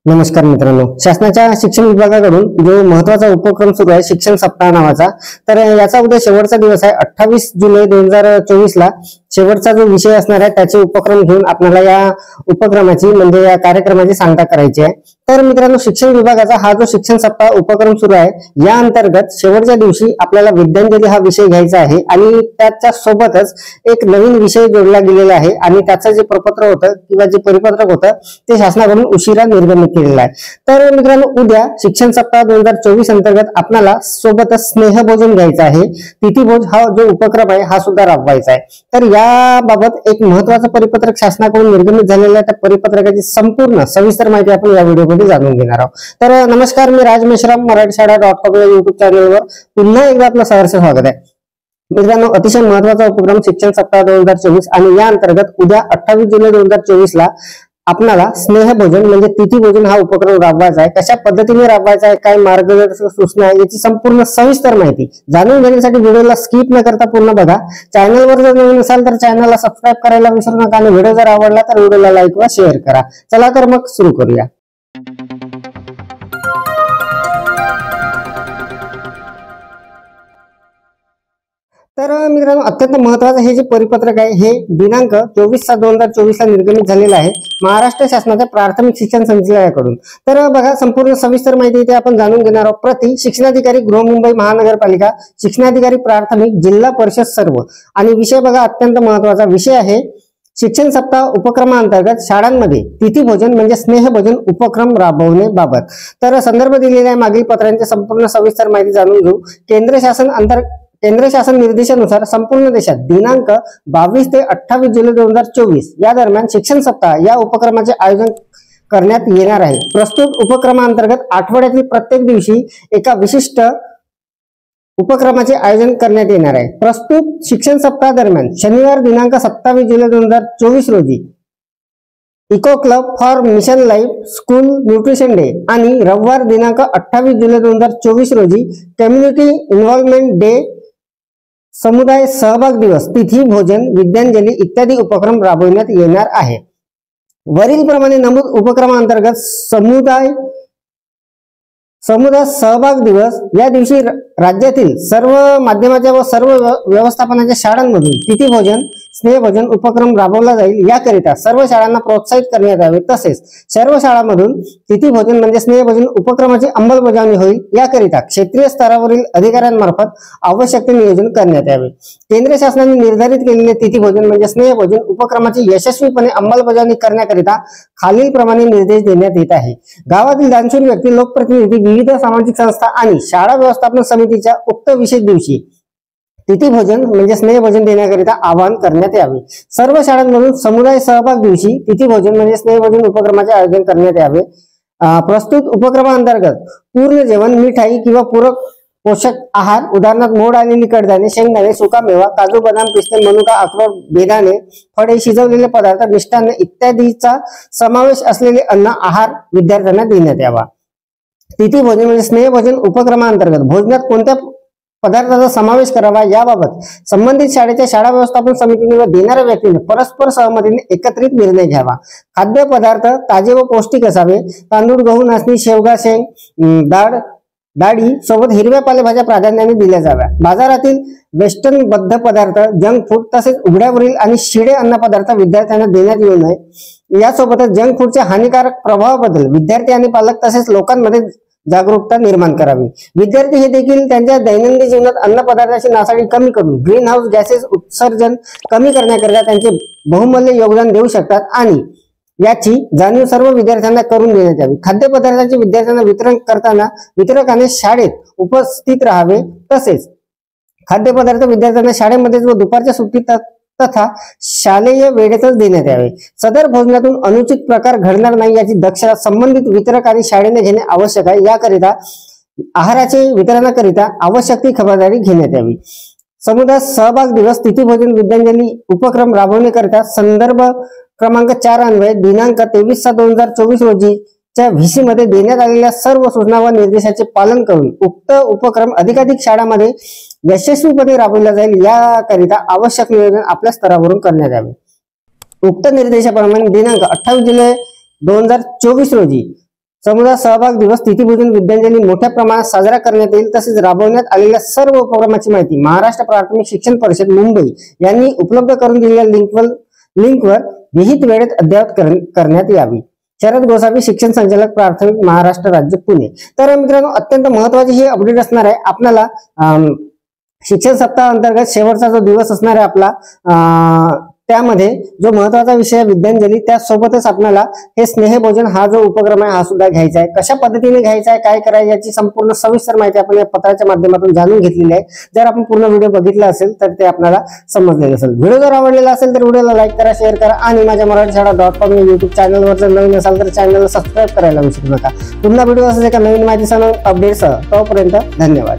नमस्कार मित्रांनो, शासनाच्या शिक्षण विभागाकडून जो महत्त्वाचा उपक्रम सुरू आहे शिक्षण सप्ताह नावाचा, तर याचा उद्या शेवटचा दिवस आहे 28 जुलै 2024 ला शेवटचा जो विषय असणार आहे त्याचे उपक्रम घेऊन आपल्याला या उपक्रमाची म्हणजे या कार्यक्रमाची सांगता करायची आहे। तर मित्रांनो, शिक्षण विभागाचा हा जो शिक्षण सप्ताह उपक्रम सुरू आहे या अंतर्गत शेवटच्या दिवशी आपल्याला विद्यांजली हा विषय घ्यायचा आहे आणि त्याच्या सोबतच एक नवीन विषय जोडला गेलेला आहे आणि त्याचं जे प्रपत्र होतं किंवा जे परिपत्रक होतं ते शासनाकडून उशिरा निर्गमित केलेलं आहे। तर मित्रांनो, उद्या शिक्षण सप्ताह 2024 अंतर्गत आपल्याला सोबतच स्नेहभोजन घ्यायचं आहे। तिथीभोज हा जो उपक्रम आहे हा सुद्धा राबवायचा आहे। तर याबाबत एक महत्त्वाचं परिपत्रक शासनाकडून निर्गमित झालेलं आहे। त्या परिपत्रकाची संपूर्ण सविस्तर माहिती आपण या व्हिडिओमध्ये जाणून घेणार आहोत। तर नमस्कार, मी राज मेश्राम, मराठीशाळा.com या युट्यूब चॅनलवर पुन्हा एकदा आपलं सहर्ष स्वागत आहे। मित्रांनो, अतिशय महत्त्वाचा उपक्रम शिक्षण सप्ताह 2024 आणि या अंतर्गत उद्या 28 जुलै 2024 ला आपल्याला स्नेहभोजन म्हणजे तिथीभोजन हा उपक्रम राबवायचा आहे। कशा पद्धतीने राबवायचा आहे, काय मार्गदर्शक सूचना आहे, याची संपूर्ण सविस्तर माहिती जाणून घेण्यासाठी व्हिडिओला स्किप न करता पूर्ण बघा। चॅनलवर जर नवीन असाल तर चॅनलला सबस्क्राईब करायला विसरू नका आणि व्हिडिओ जर आवडला तर व्हिडिओला लाईक व शेअर करा। चला तर मग सुरू करूया। तर मित्रांनो, अत्यंत महत्त्वाचं हे जे परिपत्रक आहे हे दिनांक 24/7/2024 ला निर्गमित झालेलं आहे महाराष्ट्र शासनाच्या प्राथमिक शिक्षण संचालनालयाकडून। तर बघा, संपूर्ण सविस्तर माहिती इथे आपण जाणून घेणार आहोत। प्रति शिक्षणाधिकारी गृहमुंबई महानगरपालिका, शिक्षणाधिकारी प्राथमिक, जिल्हा परिषद सर्व। आणि विषय बघा, अत्यंत महत्त्वाचा विषय आहे शिक्षण सप्ताह उपक्रमांतर्गत शाळांमध्ये तिथीभोजन म्हणजे स्नेहभोजन उपक्रम राबवण्याबाबत। तर संदर्भ दिलेला आहे मागील पत्रांची संपूर्ण सविस्तर माहिती जाणून घेऊ। केंद्र शासन निर्देशानुसार संपूर्ण देशात दिनांक 22 ते 28 जुलै 2024 या दरम्यान शिक्षण सप्ताह या उपक्रमाचे आयोजन करण्यात येणार आहे। प्रस्तुत उपक्रमांतर्गत आठवड्यातील प्रत्येक दिवशी एका विशिष्ट उपक्रमाचे आयोजन करण्यात येणार आहे। प्रस्तुत शिक्षण सप्ताह दरम्यान शनिवार दिनांक 27 जुलै 2024 रोजी eco club for mission life school nutrition day आणि रविवार दिनांक 28 जुलै 2024 रोजी कम्युनिटी इन्व्हॉल्वमेंट डे, समुदाय सहभाग दिवस, तिथी भोजन, विद्यांजली इत्यादी उपक्रम राबविण्यात येणार आहे। वरील प्रमाणे नमूद उपक्रमांतर्गत समुदाय सहभाग दिवस या दिवशी राज्यातील सर्व माध्यमाच्या व सर्व व्यवस्थापनाच्या शाळांमधून तिथीभोजन स्नेहभोजन उपक्रम राबवला जाईल। याकरिता सर्व शाळांना प्रोत्साहित करण्यात यावे। तसेच सर्व शाळांमधून तिथीभोजन म्हणजे स्नेहभोजन उपक्रमाची अंमलबजावणी होईल। याकरिता क्षेत्रीय स्तरावरील अधिकाऱ्यांमार्फत आवश्यक ते नियोजन करण्यात यावे। केंद्र शासनाने निर्धारित केलेले तिथीभोजन म्हणजे स्नेहभोजन उपक्रमाची यशस्वीपणे अंमलबजावणी करण्याकरिता खालील प्रमाणे निर्देश देण्यात येत आहे। गावातील दानशूर व्यक्ती, लोकप्रतिनिधी, विविध सामाजिक संस्था आणि शाळा व्यवस्थापन समितीच्या उक्त विशेष दिवशी तिथीभोजन म्हणजे स्नेहभोजन देण्याकरिता आवाहन करण्यात यावे। सर्व शाळांमधून समुदाय सहभाग दिवशी तिथीभोजन म्हणजे स्नेहभोजन उपक्रमाचे आयोजन करण्यात यावे। प्रस्तुत उपक्रमांतर्गत पूर्ण जेवण, मिठाई किंवा पूरक पोषक आहार उदाहरणार्थ मोड आलेली कडधान्ये, शेंगदाणे, सुकामेवा, काजू, बदाम, पिस्ते, मनुका, अक्रोड, बेदाणे, फळे, शिजवलेले पदार्थ, मिष्टान्न इत्यादीचा समावेश असलेले अन्न आहार विद्यार्थ्यांना देण्यात यावा। तिथीभोजन म्हणजे स्नेहभोजन उपक्रमांतर्गत भोजनात कोणत्या पदार्थाचा समावेश करावा याबाबत संबंधित शाळेच्या शाळा व्यवस्थापन समितीने व देणाऱ्या व्यक्तीने परस्पर सहमतीने एकत्रित निर्णय घ्यावा। खाद्य पदार्थ ताजे व पौष्टिक असावे। तांदूळ, गहू, नाचणी, शेवगा, शेंग, डाळी सोबत हिरव्या पालेभाज्या प्राधान्याने दिल्या जाव्या। बाजारातील वेस्टर्न बद्ध पदार्थ, जंक फूड तसेच उघड्यावरील आणि शिळे अन्न पदार्थ विद्यार्थ्यांना देण्यात येऊ नये। यासोबतच जंक फूडच्या हानिकारक प्रभावाबद्दल विद्यार्थी आणि पालक तसेच लोकांमध्ये जागरूकता निर्माण करावी। विद्यार्थी हे देखील त्यांच्या दैनंदिन जीवनात अन्न पदार्थाची नासाडी कमी करून ग्रीन हाऊस गॅसेस उत्सर्जन कमी करण्याकरिता त्यांचे बहुमूल्य योगदान देऊ शकतात आणि याची जाणीव सर्व विद्यार्थ्यांना करून देण्यात यावी। खाद्यपदार्थांचे विद्यार्थ्यांना वितरण करताना वितरकाने शाळेत उपस्थित राहावे। तसेच खाद्यपदार्थ विद्यार्थ्यांना शाळेमध्येच व दुपारच्या सुट्टीत तथा शालेय वेळेतच देण्यात यावे। सदर भोजनातून अनुचित प्रकार घडणार नाही याची दक्षता संबंधित वितरक आणि शाळेने घेणे आवश्यक आहे। याकरिता आहाराचे वितरणाकरिता आवश्यक ती खबरदारी घेण्यात यावी। समुदाय सहभाग दिवस तिथीभोजन विद्यांजली उपक्रम राबवण्याकरिता संदर्भ क्रमांक 4 अन्वये दिनांक 23/7/2024 रोजीच्या व्हीसी मध्ये देण्यात आलेल्या सर्व सूचना व निर्देशाचे पालन करून उक्त उपक्रम अधिकाधिक शाळांमध्ये यशस्वीपणे राबवला जाईल। याकरिता आवश्यक नियोजन आपल्या स्तरावरून करण्यात यावे। उक्त निर्देशाप्रमाणे दिनांक 28 जुलै 2024 रोजी समुदाय सहभाग दिवस तिथीभोजन विद्यांजली मोठ्या प्रमाणात साजरा करण्यात येईल। तसेच राबवण्यात आलेल्या सर्व उपक्रमाची माहिती महाराष्ट्र प्राथमिक शिक्षण परिषद मुंबई यांनी उपलब्ध करून दिलेल्या लिंकवर विहित वेळेत अद्ययावत करण्यात यावी। शरद गोसावी, शिक्षण संचालक, प्राथमिक, महाराष्ट्र राज्य, पुणे। तर मित्रांनो, अत्यंत महत्त्वाची ही अपडेट असणार आहे आपल्याला। शिक्षण सप्ताह अंतर्गत शेवटचा जो दिवस असणार आहे आपला, त्यामध्ये जो महत्त्वाचा विषय विद्यांजली, त्यासोबतच आपल्याला हे स्नेहभोजन हा जो उपक्रम आहे हा सुद्धा घ्यायचा आहे। कशा पद्धतीने घ्यायचा आहे, काय करायचं याची संपूर्ण सविस्तर माहिती आपण या पत्राच्या माध्यमातून जाणून घेतलेली आहे। जर आपण पूर्ण व्हिडिओ बघितला असेल तर ते आपल्याला समजलेलं असेल। व्हिडिओ जर आवडलेला असेल तर व्हिडिओला लाईक करा, शेअर करा आणि माझ्या मराठीशाळा.com या YouTube चॅनलवर जर नवीन असाल तर चॅनलला सबस्क्राईब करायला विसरू नका। पुन्हा व्हिडिओ असेल एका नवीन माहितीसह, अपडेटसह। तोपर्यंत धन्यवाद।